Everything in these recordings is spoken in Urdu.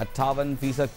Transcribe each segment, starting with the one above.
58%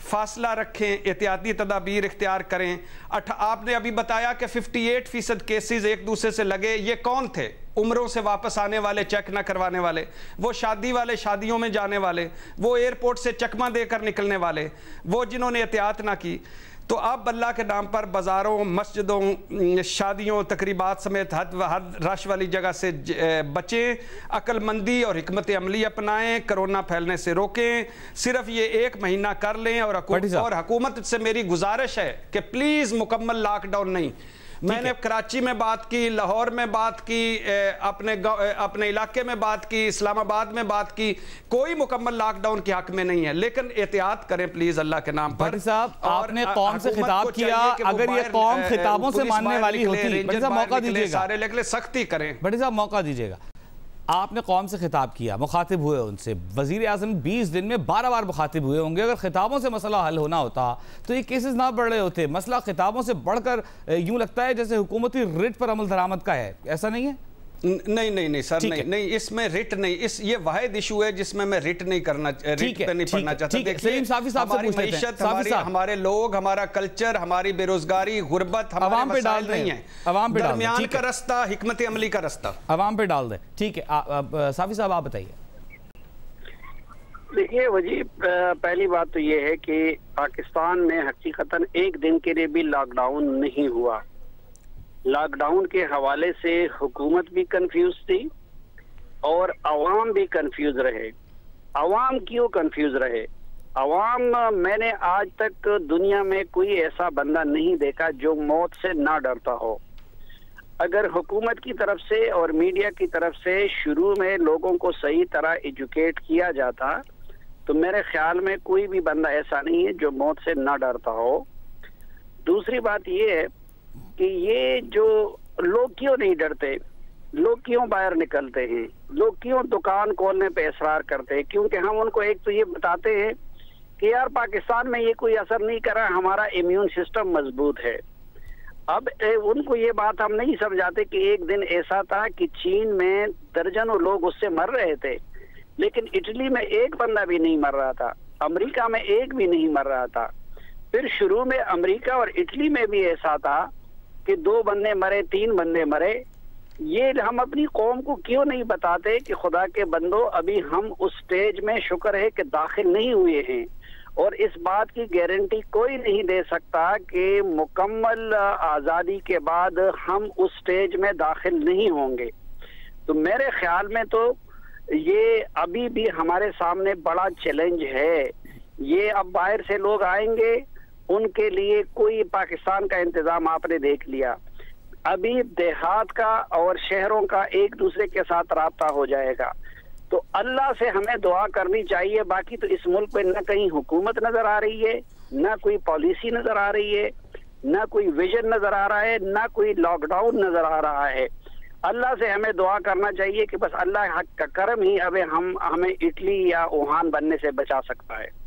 فاصلہ رکھیں, احتیاطی تدابیر اختیار کریں. آپ نے ابھی بتایا کہ 58% کیسز ایک دوسرے سے لگے. یہ کون تھے؟ عمروں سے واپس آنے والے, چیک نہ کروانے والے, وہ شادی والے, شادیوں میں جانے والے, وہ ایئرپورٹ سے چکمہ دے کر نکلنے والے, وہ جنہوں نے احتیاط نہ کی. تو آپ اللہ کے نام پر بازاروں, مسجدوں, شادیوں, تقریبات سمیت حد رش والی جگہ سے بچیں, عقل مندی اور حکمت عملی اپنائیں, کرونا پھیلنے سے روکیں. صرف یہ 1 مہینہ کر لیں. اور حکومت سے میری گزارش ہے کہ پلیز مکمل لاک ڈاؤن نہیں. میں نے کراچی میں بات کی, لاہور میں بات کی, اپنے علاقے میں بات کی, اسلام آباد میں بات کی, کوئی مکمل لاک ڈاؤن کے حق میں نہیں ہے, لیکن احتیاط کریں پلیز اللہ کے نام پر. بھٹی صاحب, آپ نے قوم سے خطاب کیا, اگر یہ قوم خطابوں سے ماننے والی ہوتی, بھٹی صاحب موقع دیجیے گا, سارے لے سختی کریں. بھٹی صاحب موقع دیجیے گا. آپ نے قوم سے خطاب کیا, مخاطب ہوئے ان سے, وزیر اعظم 20 دن میں 12 بار مخاطب ہوئے ہوں گے. اگر خطابوں سے مسئلہ حل ہونا ہوتا تو یہ کیسز نہ بڑھ رہے ہوتے. مسئلہ خطابوں سے بڑھ کر یوں لگتا ہے جیسے حکومتی رٹ پر عمل درآمد کا ہے, ایسا نہیں ہے؟ نہیں سر, نہیں, اس میں رٹ نہیں, یہ واحد ایشو ہے جس میں رٹ نہیں کرنا, رٹ پہ نہیں پڑھنا چاہتا. ہماری معیشت, ہمارے لوگ, ہمارا کلچر, ہماری بے روزگاری, غربت ہمارے مسائل نہیں ہیں. درمیان کا رستہ حکمت عملی کا رستہ عوام پہ ڈال دیں. ٹھیک ہے, صافی صاحب آپ بتائیے. دیکھیے وجیب, پہلی بات تو یہ ہے کہ پاکستان میں حقیقتاً 1 دن کے لیے بھی لاک ڈاؤن نہیں ہوا. لاک ڈاؤن کے حوالے سے حکومت بھی کنفیوز تھی اور عوام بھی کنفیوز رہے. عوام کیوں کنفیوز رہے؟ عوام, میں نے آج تک دنیا میں کوئی ایسا بندہ نہیں دیکھا جو موت سے نہ ڈرتا ہو. اگر حکومت کی طرف سے اور میڈیا کی طرف سے شروع میں لوگوں کو صحیح طرح ایجوکیٹ کیا جاتا تو میرے خیال میں کوئی بھی بندہ ایسا نہیں ہے جو موت سے نہ ڈرتا ہو. دوسری بات یہ ہے کہ یہ جو لوگ کیوں نہیں ڈرتے, لوگ کیوں باہر نکلتے ہیں, لوگ کیوں دکان کھولنے پہ اصرار کرتے ہیں؟ کیونکہ ہم ان کو ایک تو یہ بتاتے ہیں کہ یار پاکستان میں یہ کوئی اثر نہیں کر رہا, ہمارا امیون سسٹم مضبوط ہے. اب ان کو یہ بات ہم نہیں سمجھاتے کہ ایک دن ایسا تھا کہ چین میں درجنوں لوگ اس سے مر رہے تھے, لیکن اٹلی میں 1 بندہ بھی نہیں مر رہا تھا, امریکہ میں 1 بھی نہیں مر رہا تھا. پھر شروع میں امریکہ اور اٹلی میں بھی ایسا تھا کہ 2 بندے مرے, 3 بندے مرے. یہ ہم اپنی قوم کو کیوں نہیں بتاتے کہ خدا کے بندو ابھی ہم اس سٹیج میں شکر ہے کہ داخل نہیں ہوئے ہیں, اور اس بات کی گارنٹی کوئی نہیں دے سکتا کہ مکمل آزادی کے بعد ہم اس سٹیج میں داخل نہیں ہوں گے. تو میرے خیال میں تو یہ ابھی بھی ہمارے سامنے بڑا چیلنج ہے. یہ اب باہر سے لوگ آئیں گے, ان کے لیے کوئی پاکستان کا انتظام آپ نے دیکھ لیا. ابھی دیہات کا اور شہروں کا ایک دوسرے کے ساتھ رابطہ ہو جائے گا. تو اللہ سے ہمیں دعا کرنی چاہیے. باقی تو اس ملک پہ نہ کہیں حکومت نظر آ رہی ہے, نہ کوئی پالیسی نظر آ رہی ہے, نہ کوئی ویژن نظر آ رہا ہے, نہ کوئی لاک ڈاؤن نظر آ رہا ہے. اللہ سے ہمیں دعا کرنا چاہیے کہ بس اللہ حق کا کرم ہی اب ہمیں اٹلی یا ووہان بننے سے بچا سکتا ہے.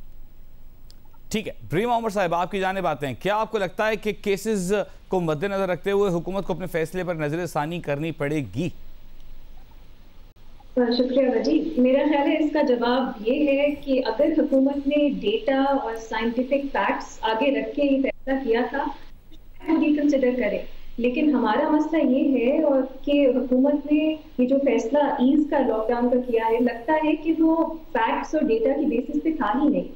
ٹھیک ہے, ریما عمر صاحب آپ کی جانب آتے ہیں. کیا آپ کو لگتا ہے کہ کیسز کو مد نظر رکھتے ہوئے حکومت کو اپنے فیصلے پر نظر ثانی کرنی پڑے گی؟ شکریہ وجیب. میرا خیال ہے اس کا جواب یہ ہے کہ اگر حکومت نے ڈیٹا اور سائنٹیفک فیکٹس آگے رکھ کے یہ فیصلہ کیا تھا وہ ریکنسیڈر کرے. لیکن ہمارا مسئلہ یہ ہے اور کہ حکومت نے یہ جو فیصلہ ایز کا لاک ڈاؤن کا کیا ہے, لگتا ہے کہ وہ فیکٹس اور ڈیٹا کی بیسس پہ تھا ہی نہیں.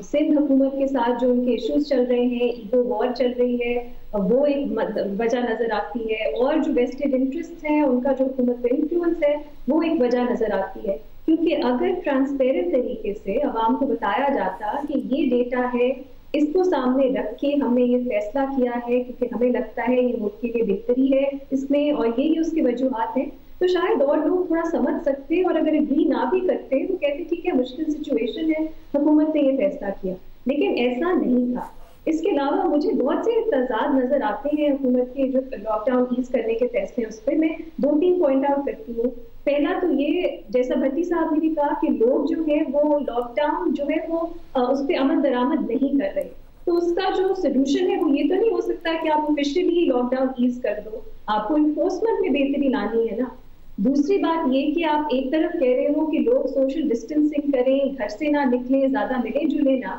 سندھ حکومت کے ساتھ جو ان کے ایشوز چل رہے ہیں, ایگو وار چل رہی ہے, وہ ایک وجہ نظر آتی ہے, اور جو ویسٹڈ انٹرسٹ ہیں ان کا جو حکومت پہ انفلوئنس ہے وہ ایک وجہ نظر آتی ہے. کیونکہ اگر ٹرانسپیرنٹ طریقے سے عوام کو بتایا جاتا کہ یہ ڈیٹا ہے, اس کو سامنے رکھ کے ہم نے یہ فیصلہ کیا ہے کیونکہ ہمیں لگتا ہے یہ ملک کے لیے بہتری ہے اس میں, اور یہی اس کے وجوہات ہیں, تو شاید اور لوگ تھوڑا سمجھ سکتے, اور اگر اگری نہ بھی کرتے تو کہتے ٹھیک ہے مشکل سچویشن ہے, حکومت نے یہ فیصلہ کیا. لیکن ایسا نہیں تھا. اس کے علاوہ مجھے بہت سے تضاد نظر آتے ہیں حکومت کے جو لاک ڈاؤن ایز کرنے کے فیصلے, اس پہ میں 2-3 پوائنٹ آؤٹ کرتی ہوں. پہلا تو یہ, جیسا بھٹی صاحب نے بھی کہا کہ لوگ جو ہیں وہ لاک ڈاؤن جو ہے وہ اس پہ عمل درآمد نہیں کر رہے. تو اس کا جو سولوشن ہے وہ یہ تو نہیں ہو سکتا کہ آپ آفیشلی لاک ڈاؤن ایز کر دو, آپ کو انفورسمنٹ میں بہتری لانی ہے نا. دوسری بات یہ کہ آپ ایک طرف کہہ رہے ہو کہ لوگ سوشل ڈسٹینسنگ کریں, گھر سے نہ نکلیں, زیادہ ملے جلے نہ,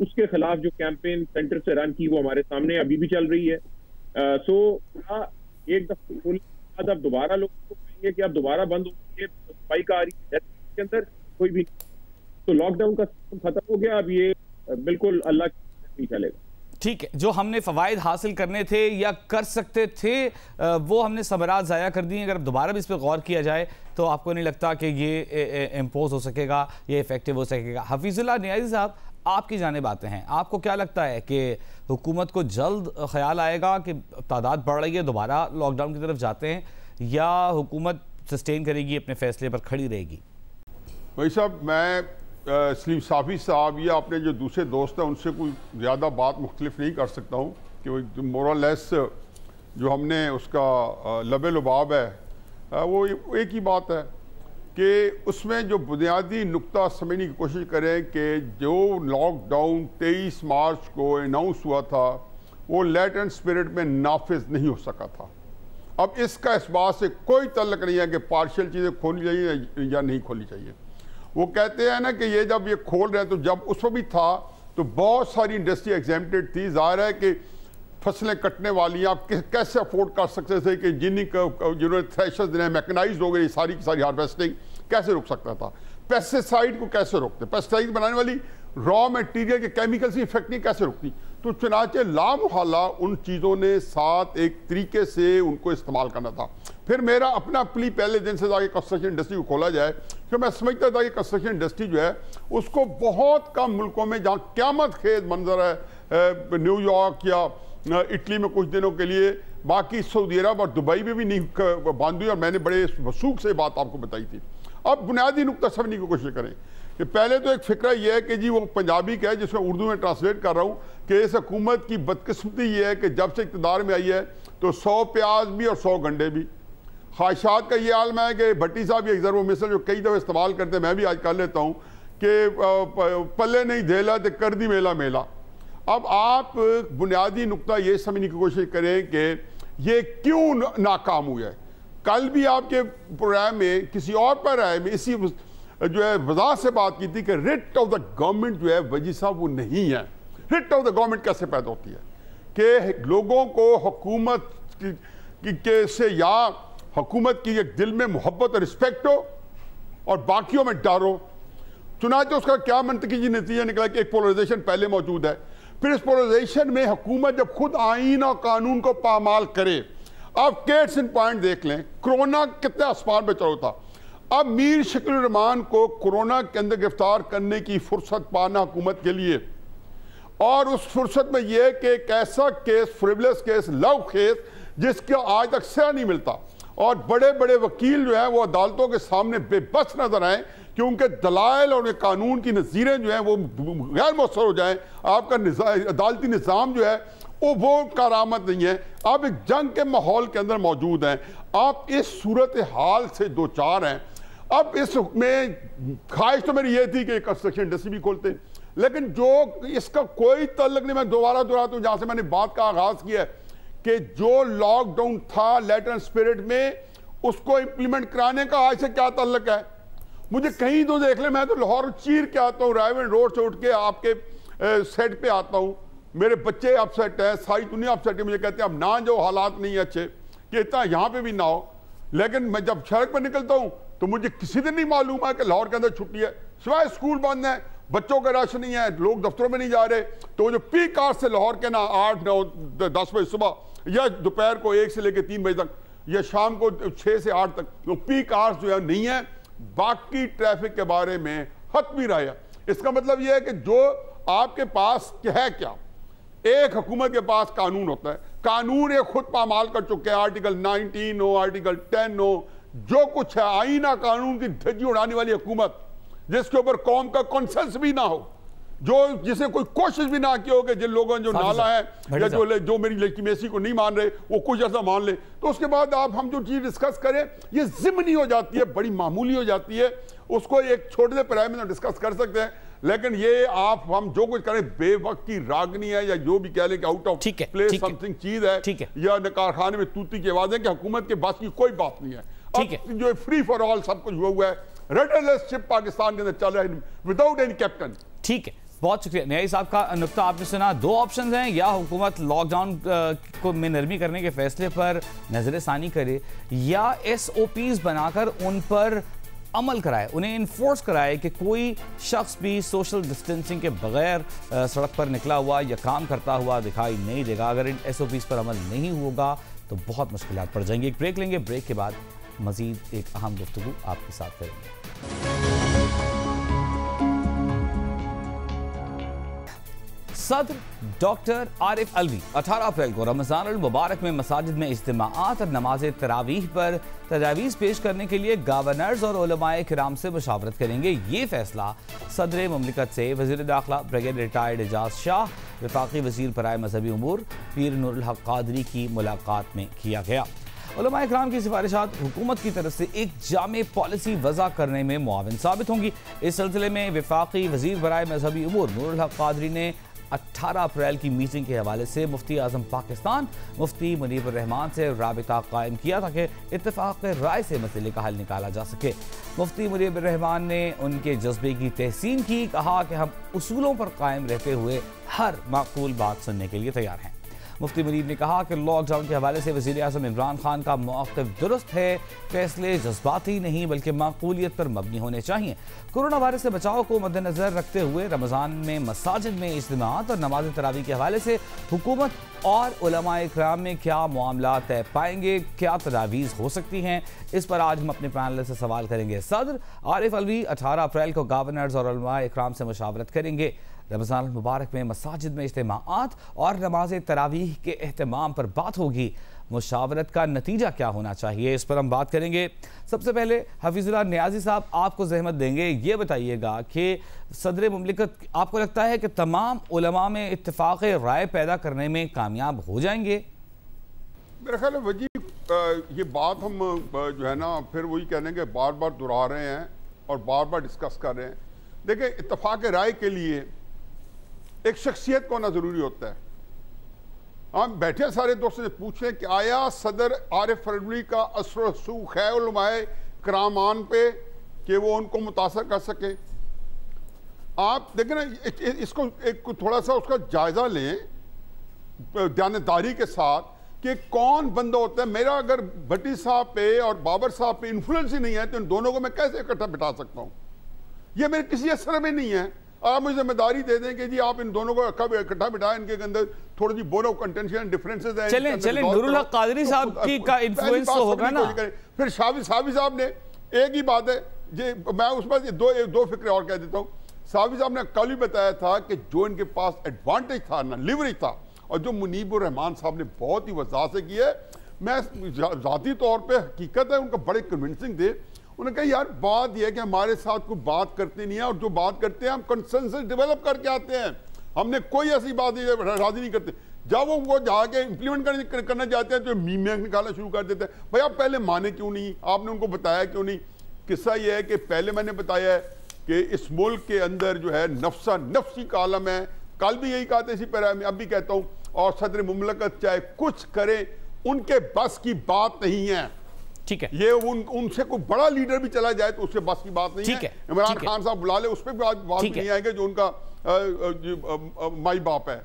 اس کے خلاف جو کیمپین سینٹر سے رن کی وہ ہمارے سامنے ابھی بھی چل رہی ہے. سو ایک دفعہ کھولنے کے بعد اب دوبارہ لوگوں کو کہیں گے کہ اب دوبارہ بند ہو گئے, اسپائک آ رہی ہے کے اندر کوئی بھی, تو لاک ڈاؤن کا سسٹم ختم ہو گیا. اب یہ بالکل اللہ کی نہیں چلے گا. ٹھیک ہے, جو ہم نے فوائد حاصل کرنے تھے یا کر سکتے تھے وہ ہم نے ثمرات ضائع کر دی ہیں. اگر اب دوبارہ بھی اس پہ غور کیا جائے تو آپ کو نہیں لگتا کہ یہ امپوز ہو سکے گا, یہ ایفیکٹیو ہو سکے گا. حفیظ اللہ نیازی صاحب, آپ کی جانب آتے ہیں, آپ کو کیا لگتا ہے کہ حکومت کو جلد خیال آئے گا کہ تعداد بڑھ رہی ہے, دوبارہ لاک ڈاؤن کی طرف جاتے ہیں, یا حکومت سسٹین کرے گی, اپنے فیصلے پر کھڑی رہے گی؟ بھائی صاحب, میں سلیم صافی صاحب یا اپنے جو دوسرے دوست ہیں ان سے کوئی زیادہ بات مختلف نہیں کر سکتا ہوں کہ مور لیس جو ہم نے اس کا لب لباب ہے وہ ایک ہی بات ہے کہ اس میں جو بنیادی نقطہ سمجھنے کی کوشش کریں کہ جو لاک ڈاؤن 23 مارچ کو اناؤنس ہوا تھا وہ لیٹ اینڈ اسپرٹ میں نافذ نہیں ہو سکا تھا. اب اس کا اس بات سے کوئی تعلق نہیں ہے کہ پارشل چیزیں کھولنی چاہیے یا نہیں کھولنی چاہیے. وہ کہتے ہیں نا کہ یہ جب یہ کھول رہے ہیں تو جب اس وقت بھی تھا تو بہت ساری انڈسٹری ایگزیمپٹڈ تھی. ظاہر ہے کہ فصلیں کٹنے والی آپ کیسے افورڈ کر سکتے تھے کہ جنہوں نے تھریشرز نے میکنائزڈ ہو گئی ساری کی ساری ہارویسٹنگ کیسے روک سکتا تھا. پیسٹیسائڈ کو کیسے روکتے, پیسٹیسائڈ بنانے والی را میٹیریل کے کیمیکل سے افیکٹ نہیں کیسے روکتی. تو چنانچہ لامحالہ ان چیزوں نے ساتھ ایک طریقے سے ان کو استعمال کرنا تھا. پھر میرا اپنا پلی پہلے دن سے تھا کہ کنسٹرکشن انڈسٹری کو کھولا جائے, کیونکہ میں سمجھتا تھا کہ کنسٹرکشن انڈسٹری جو ہے اس کو بہت کم ملکوں میں جہاں قیامت خیز منظر ہے, نیو یارک یا اٹلی میں کچھ دنوں کے لیے, باقی سعودی عرب اور دبئی میں بھی نہیں بند ہوئی, اور میں نے بڑے وثوق سے بات آپ کو بتائی تھی. اب بنیادی نقطہ سمجھنے کی کوشش کریں کہ پہلے تو ایک فکرہ یہ ہے کہ جی وہ پنجابی کا ہے جس میں اردو میں ٹرانسلیٹ کر رہا ہوں کہ اس حکومت کی بدقسمتی یہ ہے کہ جب سے اقتدار میں آئی ہے تو 100 پیاز بھی اور 100 گنڈے بھی. خواہشات کا یہ عالم ہے کہ بھٹی صاحب ایک ضرور مثل جو کئی دفعہ استعمال کرتے ہیں, میں بھی آج کر لیتا ہوں کہ پلے نہیں دھیلا تو کر دی میلا میلا. اب آپ بنیادی نقطہ یہ سمجھنے کی کوشش کریں کہ یہ کیوں ناکام ہوا ہے. کل بھی آپ کے پروگرام میں کسی اور پر رائے میں اسی جو ہے وضاحت سے بات کی تھی کہ ریٹ آف دا گورنمنٹ جو ہے وجی صاحب وہ نہیں ہے. ریٹ آف دا گورنمنٹ کیسے پیدا ہوتی ہے کہ لوگوں کو حکومت کے سے یا حکومت کی ایک دل میں محبت اور رسپیکٹ ہو اور باقیوں میں ڈر ہو. چنانچہ اس کا کیا منطقی نتیجہ نکلا کہ ایک پولرائزیشن پہلے موجود ہے, پھر اس پولرائزیشن میں حکومت جب خود آئین اور قانون کو پامال کرے. اب کیٹس ان پوائنٹ دیکھ لیں, کرونا کتنے آسمان پہ چڑھا تھا. اب میر شکیل الرحمان کو کرونا کے اندر گرفتار کرنے کی فرصت پانا حکومت کے لیے, اور اس فرصت میں یہ کہ ایک ایسا کیس, فریولس کیس, لو کیس جس کا آج تک سزا نہیں ملتا, اور بڑے بڑے وکیل جو ہیں وہ عدالتوں کے سامنے بے بس نظر آئیں کہ ان کے دلائل اور قانون کی نظیریں جو ہیں وہ غیر مؤثر ہو جائیں. آپ کا عدالتی نظام جو ہے وہ کارآمد نہیں ہے. آپ ایک جنگ کے ماحول کے اندر موجود ہیں, آپ اس صورتحال سے دوچار ہیں. اب اس میں خواہش تو میری یہ تھی کہ کنسٹرکشن انڈسٹری بھی کھولتے, لیکن جو اس کا کوئی تعلق نہیں. میں دوبارہ دہراتا ہوں جہاں سے میں نے بات کا آغاز کیا ہے کہ جو لاک ڈاؤن تھا لیٹ اینڈ اسپرٹ میں, اس کو امپلیمنٹ کرانے کا آج سے کیا تعلق ہے. مجھے کہیں تو دیکھ لیں, میں تو لاہور چیر کے آتا ہوں, رائے ونڈ روڈ سے اٹھ کے آپ کے سیٹ پہ آتا ہوں, میرے بچے اپ سیٹ ہیں, ساری دنیا اپ سیٹ ہے. مجھے کہتے ہیں اب نہ جو حالات نہیں ہیں اچھے کہ اتنا یہاں پہ بھی نہ ہو, لیکن میں جب سڑک پہ نکلتا ہوں تو مجھے کسی دن نہیں معلوم ہے کہ لاہور کے اندر چھٹی ہے, سوائے اسکول بند ہیں, بچوں کا رش نہیں ہے, لوگ دفتروں میں نہیں جا رہے. تو جو پیک آور سے لاہور کے نا 8, 9, 10 بجے صبح یا دوپہر کو 1 سے لے کے 3 بجے تک یا شام کو 6 سے 8 تک, تو پیک آورز جو ہے نہیں ہے. باقی ٹریفک کے بارے میں حتمی رائے ہے. اس کا مطلب یہ ہے کہ جو آپ کے پاس ہے کیا, ایک حکومت کے پاس قانون ہوتا ہے, قانون یہ خود پامال کر چکے ہیں, آرٹیکل 19 ہو, آرٹیکل 10 ہو, جو کچھ ہے آئینہ قانون کی دھجی اڑانے والی حکومت جس کے اوپر قوم کا کنسنس بھی نہ ہو, جسے کوئی کوشش بھی نہ کی ہو کہ جن لوگوں جو نالا ہے یا جو میری لیجیٹمیسی کو نہیں مان رہے وہ کچھ ایسا مان لے, تو اس کے بعد آپ ہم جو چیز ڈسکس کریں یہ ضمنی ہو جاتی ہے, بڑی معمولی ہو جاتی ہے. اس کو ایک چھوٹے سے پیرامے میں ڈسکس کر سکتے ہیں, لیکن یہ آپ ہم جو کچھ کریں بے وقت کی راگنی ہے یا جو بھی کہہ لیں کہ آؤٹ آف پلیس سمتھنگ چیز ہے یا کارخانے میں توتی کی آوازیں, کہ حکومت کے بس کی کوئی بات نہیں ہے. اب جو فری فار آل سب کچھ ہوا ہے, ریڈرلیس شپ پاکستان کے اندر چل رہا ہے وداؤٹ اینی کیپٹن. ٹھیک ہے, بہت شکریہ نیائی صاحب کا نقطہ آپ نے سنا. دو آپشنز ہیں, یا حکومت لاک ڈاؤن کو میں نرمی کرنے کے فیصلے پر نظر ثانی کرے, یا SOPs بنا کر ان پر عمل کرائے, انہیں انفورس کرائے کہ کوئی شخص بھی سوشل ڈسٹینسنگ کے بغیر سڑک پر نکلا ہوا یا کام کرتا ہوا دکھائی نہیں دے گا. اگر ان SOPs پر عمل نہیں ہوگا تو بہت مشکلات پڑ جائیں گی. ایک بریک لیں گے, بریک کے بعد مزید ایک اہم گفتگو آپ کے ساتھ کریں گے. صدر ڈاکٹر عارف علوی 18 اپریل کو رمضان المبارک میں مساجد میں اجتماعات اور نماز تراویح پر تجاویز پیش کرنے کے لیے گورنرز اور علماء کرام سے مشاورت کریں گے. یہ فیصلہ صدر مملکت سے وزیر داخلہ بریگیڈ ریٹائرڈ اعجاز شاہ, وفاقی وزیر برائے مذہبی امور پیر نور الحق قادری کی ملاقات میں کیا گیا. علماء اکرام کی سفارشات حکومت کی طرف سے ایک جامع پالیسی وضع کرنے میں معاون ثابت ہوں گی. اس سلسلے میں وفاقی وزیر برائے مذہبی امور نور الحق قادری نے 18 اپریل کی میٹنگ کے حوالے سے مفتی اعظم پاکستان مفتی منیب الرحمان سے رابطہ قائم کیا تاکہ اتفاق رائے سے مسئلے کا حل نکالا جا سکے. مفتی منیب الرحمان نے ان کے جذبے کی تحسین کی, کہا کہ ہم اصولوں پر قائم رہتے ہوئے ہر معقول بات سننے کے لیے تیار ہیں. مفتی منیب نے کہا کہ لاک ڈاؤن کے حوالے سے وزیر اعظم عمران خان کا موقف درست ہے, فیصلے جذباتی نہیں بلکہ معقولیت پر مبنی ہونے چاہیے. کورونا وائرس سے بچاؤ کو مد نظر رکھتے ہوئے رمضان میں مساجد میں اجتماعات اور نماز تراویح کے حوالے سے حکومت اور علماء اکرام میں کیا معاملات طے پائیں گے, کیا تجاویز ہو سکتی ہیں, اس پر آج ہم اپنے پینل سے سوال کریں گے. صدر عارف علوی 18 اپریل کو گورنرز اور علماء اکرام سے مشاورت کریں گے. رمضان المبارک میں مساجد میں اجتماعات اور نماز تراویح کے اہتمام پر بات ہوگی. مشاورت کا نتیجہ کیا ہونا چاہیے, اس پر ہم بات کریں گے. سب سے پہلے حفیظ اللہ نیازی صاحب آپ کو زحمت دیں گے, یہ بتائیے گا کہ صدر مملکت آپ کو لگتا ہے کہ تمام علماء میں اتفاق رائے پیدا کرنے میں کامیاب ہو جائیں گے؟ میرا خیال ہے وجیب یہ بات ہم جو ہے نا پھر وہی کہنے کے بار بار دہرا رہے ہیں اور بار بار ڈسکس کر رہے ہیں. دیکھیں, اتفاق رائے کے لیے ایک شخصیت کو ہونا ضروری ہوتا ہے. ہم بیٹھے سارے دوستوں سے پوچھیں کہ آیا صدر عارف علوی کا اثر و رسوخ ہے علماء کرامان پہ کہ وہ ان کو متاثر کر سکیں؟ آپ دیکھیں نا, اس کو ایک تھوڑا سا اس کا جائزہ لیں دیانتداری کے ساتھ کہ کون بندہ ہوتا ہے. میرا اگر بھٹی صاحب پہ اور بابر صاحب پہ انفلوئنس ہی نہیں ہے تو ان دونوں کو میں کیسے اکٹھا بٹھا سکتا ہوں؟ یہ میرے کسی اثر میں نہیں ہے. آپ مجھے ذمہ داری دے دیں کہ جی آپ ان دونوں کو اکٹھا بٹھائیں, ان کے اندر تھوڑی سی بون آف کنٹینشن ڈفرینسز ہیں. چلیں نور الحق قادری صاحب کی کا انفلوئنس تو ہوگا نا. پھر شاوی صاحب نے ایک ہی بات ہے, میں اس پر دو فکرے اور کہہ دیتا ہوں. شاوی صاحب نے کل ہی بتایا تھا کہ جو ان کے پاس ایڈوانٹیج تھا نا لیوریج تھا, اور جو منیب الرحمان صاحب نے بہت ہی وضاحت سے کی ہے, میں ذاتی طور پہ حقیقت ہے ان کا بڑے کنونسنگ تھے. انہوں نے کہا یار بات یہ ہے کہ ہمارے ساتھ کوئی بات کرتے نہیں ہیں, اور جو بات کرتے ہیں ہم کنسنسس ڈیولپ کر کے آتے ہیں. ہم نے کوئی ایسی بات راضی نہیں کرتے. جب وہ جا کے امپلیمنٹ کرنا چاہتے ہیں تو میمیاں نکالنا شروع کر دیتے ہیں. بھائی آپ پہلے مانے کیوں نہیں, آپ نے ان کو بتایا کیوں نہیں؟ قصہ یہ ہے کہ پہلے میں نے بتایا ہے کہ اس ملک کے اندر جو ہے نفسی کا عالم ہے. کل بھی یہی کہا تھا, اسی پر میں اب بھی کہتا ہوں, اور صدر مملکت چاہے کچھ کرے ان کے بس کی بات نہیں ہے. ٹھیک ہے, یہ ان سے کوئی بڑا لیڈر بھی چلا جائے تو اس سے بس کی بات نہیں ہے. عمران خان صاحب بلا لے, اس پہ بات بھی نہیں آئے گا جو ان کا مائی باپ ہے.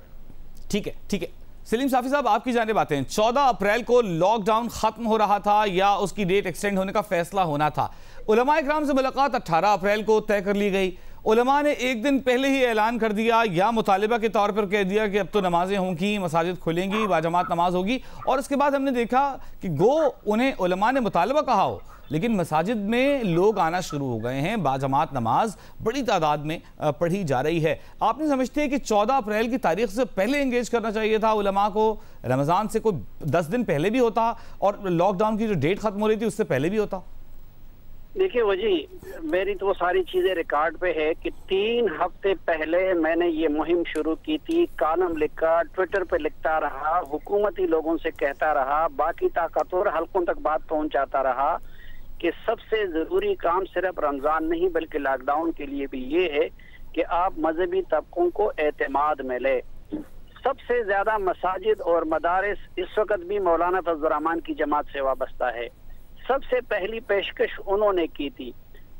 ٹھیک ہے. سلیم صافی صاحب آپ کی جانب آتے ہیں. 14 اپریل کو لاک ڈاؤن ختم ہو رہا تھا یا اس کی ڈیٹ ایکسٹینڈ ہونے کا فیصلہ ہونا تھا. علماء اکرام سے ملاقات 18 اپریل کو طے کر لی گئی. علماء نے ایک دن پہلے ہی اعلان کر دیا یا مطالبہ کے طور پر کہہ دیا کہ اب تو نمازیں ہوں گی, مساجد کھلیں گی, باجماعت نماز ہوگی. اور اس کے بعد ہم نے دیکھا کہ گو انہیں علماء نے مطالبہ کہا ہو, لیکن مساجد میں لوگ آنا شروع ہو گئے ہیں, باجماعت نماز بڑی تعداد میں پڑھی جا رہی ہے. آپ نے سمجھتے ہیں کہ 14 اپریل کی تاریخ سے پہلے انگیج کرنا چاہیے تھا علماء کو, رمضان سے کوئی 10 دن پہلے بھی ہوتا اور لاک ڈاؤن کی جو ڈیٹ ختم ہو رہی تھی اس سے پہلے بھی ہوتا؟ دیکھیے وجی, میری تو وہ ساری چیزیں ریکارڈ پہ ہے کہ 3 ہفتے پہلے میں نے یہ مہم شروع کی تھی, کالم لکھا, ٹویٹر پہ لکھتا رہا, حکومتی لوگوں سے کہتا رہا, باقی طاقتور حلقوں تک بات پہنچاتا رہا کہ سب سے ضروری کام صرف رمضان نہیں بلکہ لاک ڈاؤن کے لیے بھی یہ ہے کہ آپ مذہبی طبقوں کو اعتماد میں لے. سب سے زیادہ مساجد اور مدارس اس وقت بھی مولانا فضل الرحمان کی جماعت سے وابستہ ہے. سب سے پہلی پیشکش انہوں نے کی تھی.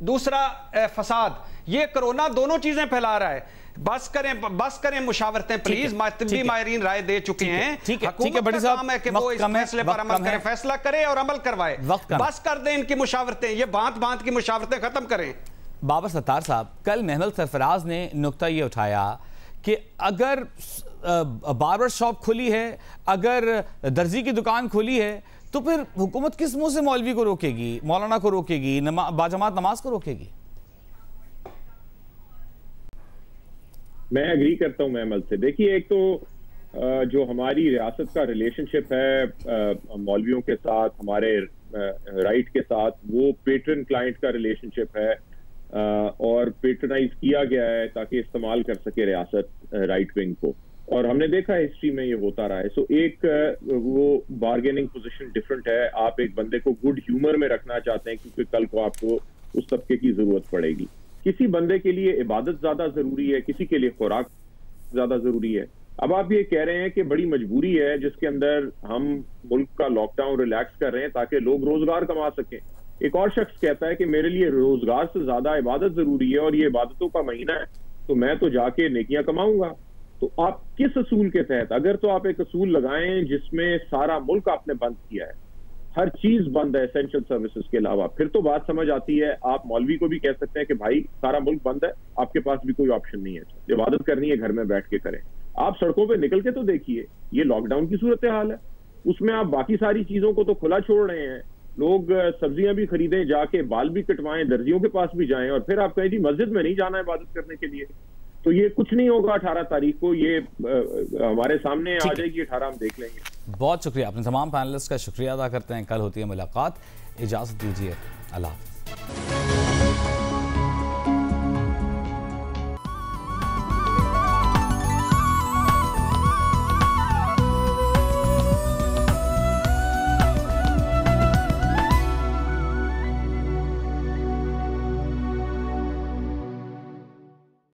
دوسرا فساد، یہ کورونا دونوں چیزیں پھیلا رہا ہے. بس کریں مشاورتیں پلیز. طبی ماہرین رائے دے چکے ہیں. حکومت کا کام ہے کہ وہ اس فیصلے پر عمل کرے، فیصلہ کرے اور عمل کروائے. بس کر دیں ان کی مشاورتیں، یہ بانت کی مشاورتیں ختم کریں. بابر ستار صاحب، کل محمد سرفراز نے نکتہ یہ اٹھایا کہ اگر باربر شاپ کھلی ہے، اگر درزی کی دکان کھلی ہے، تو پھر حکومت کس منہ سے مولوی کو روکے گی، مولانا کو روکے گی، باجماعت نماز کو روکے گی؟ میں ایگری کرتا ہوں محمد سے. دیکھیے، ایک تو جو ہماری ریاست کا ریلیشن شپ ہے مولویوں کے ساتھ، ہمارے رائٹ کے ساتھ، وہ پیٹرن کلائنٹ کا ریلیشن شپ ہے اور پیٹرنائز کیا گیا ہے تاکہ استعمال کر سکے ریاست رائٹ ونگ کو. اور ہم نے دیکھا ہسٹری میں یہ ہوتا رہا ہے. سو ایک وہ بارگیننگ پوزیشن ڈفرنٹ ہے. آپ ایک بندے کو گڈ ہیومر میں رکھنا چاہتے ہیں کیونکہ کل کو آپ کو اس طبقے کی ضرورت پڑے گی. کسی بندے کے لیے عبادت زیادہ ضروری ہے، کسی کے لیے خوراک زیادہ ضروری ہے. اب آپ یہ کہہ رہے ہیں کہ بڑی مجبوری ہے جس کے اندر ہم ملک کا لاک ڈاؤن ریلیکس کر رہے ہیں تاکہ لوگ روزگار کما سکیں. ایک اور شخص کہتا ہے کہ میرے لیے روزگار سے زیادہ عبادت ضروری ہے اور یہ عبادتوں کا مہینہ ہے تو میں تو جا کے نیکیاں کماؤں گا. تو آپ کس اصول کے تحت، اگر تو آپ ایک اصول لگائیں جس میں سارا ملک آپ نے بند کیا ہے، ہر چیز بند ہے اسینشل سروسز کے علاوہ، پھر تو بات سمجھ آتی ہے. آپ مولوی کو بھی کہہ سکتے ہیں کہ بھائی سارا ملک بند ہے، آپ کے پاس بھی کوئی آپشن نہیں ہے، عبادت کرنی ہے گھر میں بیٹھ کے کریں. آپ سڑکوں پہ نکل کے تو دیکھیے، یہ لاک ڈاؤن کی صورتحال ہے. اس میں آپ باقی ساری چیزوں کو تو کھلا چھوڑ رہے ہیں. لوگ سبزیاں بھی خریدیں، جا کے بال بھی کٹوائیں، درزیوں کے پاس بھی جائیں، اور پھر آپ کہیں جی مسجد میں نہیں جانا عبادت کرنے کے لیے. تو یہ کچھ نہیں ہوگا 18 تاریخ کو، یہ ہمارے سامنے آ جائے گی 18، ہم دیکھ لیں گے. بہت شکریہ. اپنے تمام پینلسٹ کا شکریہ ادا کرتے ہیں. کل ہوتی ہے ملاقات. اجازت دیجیے. اللہ حافظ.